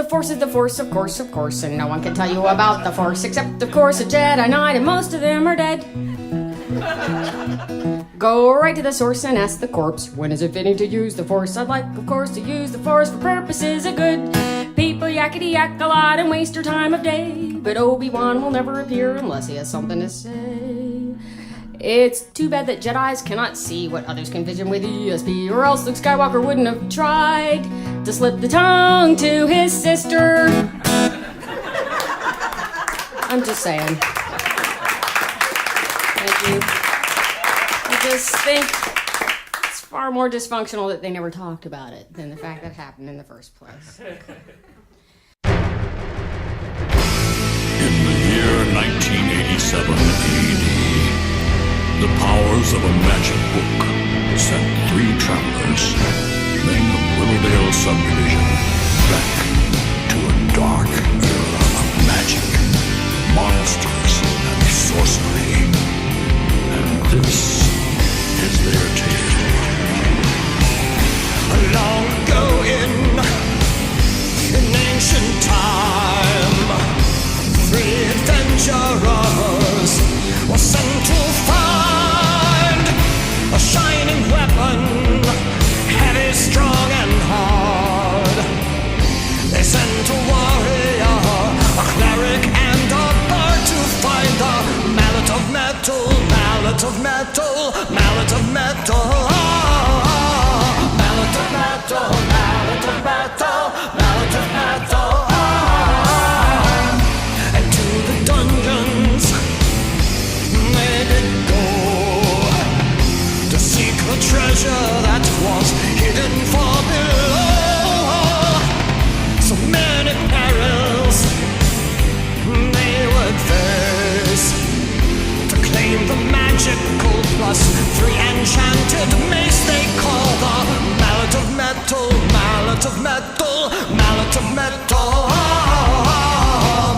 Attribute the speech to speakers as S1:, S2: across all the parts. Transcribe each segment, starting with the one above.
S1: Force is the Force, of course, and no one can tell you about the Force except, of course, a Jedi Knight, and most of them are dead. Go right to the source and ask the corpse, when is it fitting to use the Force? I'd like, of course, to use the Force for purposes of good. People yakety-yak a lot and waste your time of day, but Obi-Wan will never appear unless he has something to say. It's too bad that Jedis cannot see what others can vision with ESP, or else Luke Skywalker wouldn't have tried to slip the tongue to his sister. I'm just saying. Thank you. I just think it's far more dysfunctional that they never talked about it than the fact that it happened in the first place.
S2: In the year 1987 AD, the powers of a magic book sent 3 travelers, men of Willowdale subdivision, back to a dark era of magic, monsters, and sorcery. And this is their tale.
S3: Long ago in ancient time, 3 adventurers were sent to find a shining weapon, heavy, strong, and hard. They sent a warrior, a cleric, and a bard to find the mallet of metal, mallet of metal, mallet of metal, mallet of metal, mallet of metal, mallet of metal. And to the dungeons they did go to seek the treasure that was hidden far below. So many perils they would face to claim the magical plus 3 enchanted mace they call the mallet of metal, mallet of metal, mallet of metal,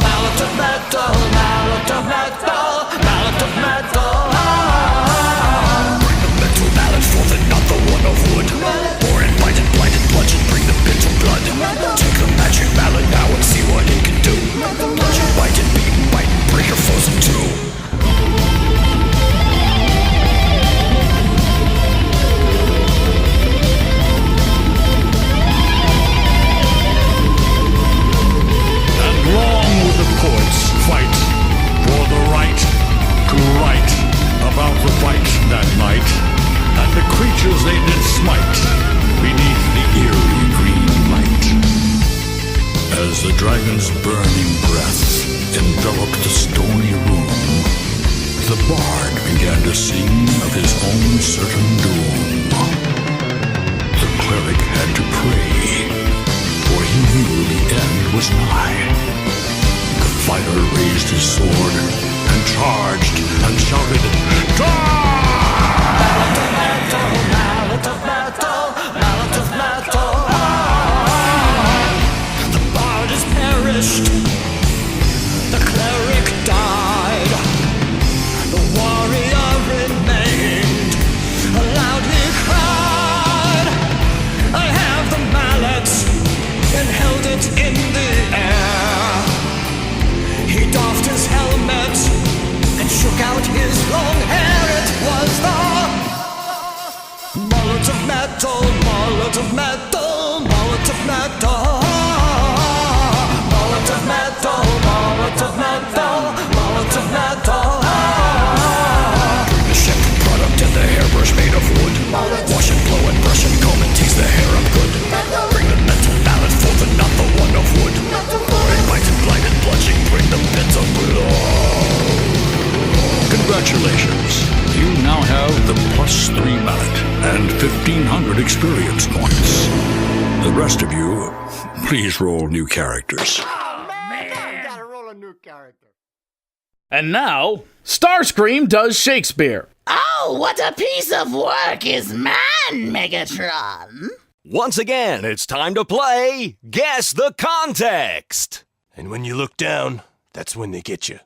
S3: mallet of metal, mallet of metal, mallet of metal.
S2: Bring the metal mallet forth and not the one of wood. Or in blinded bludgeon, bring the bits of blood. Take the magic mallet now and see what it can do. Bludgeon, bite and beat and bite and break your foes in 2. Along with the poets fight for the right to write about the fight that night, and the creatures they did smite beneath the eerie green light. As the dragon's burning breath enveloped the stony room, the bard began to sing of his own certain doom. The cleric had to pray, for he knew the end was nigh. The fighter raised his sword and charged and shouted, "Die!"
S3: Mallet of metal, mallet of metal, mallet of metal. The bard is perished, the cleric died, the warrior remained. Aloud he cried, I have the mallet, and held it in the air. He doffed his helmet and shook out his long hair. It was the mallet of metal, mallet of metal, mallet of metal, mallet of metal, mallet of metal, mallet of metal.
S2: Bring the shipped product and the hairbrush made of wood. Wash and blow and brush and comb and tease the hair up good. Bring the metal mallet forth and not the one of wood. Or in bite and blind and bludgeon, bring the bits of blood. Congratulations. You now have the +3 mallet and 1,500 experience points. The rest of you, please roll new characters.
S4: Oh, man! Gotta roll a new character.
S5: And now, Starscream does Shakespeare.
S6: Oh, what a piece of work is man, Megatron!
S7: Once again, it's time to play Guess the Context.
S8: And when you look down, that's when they get you.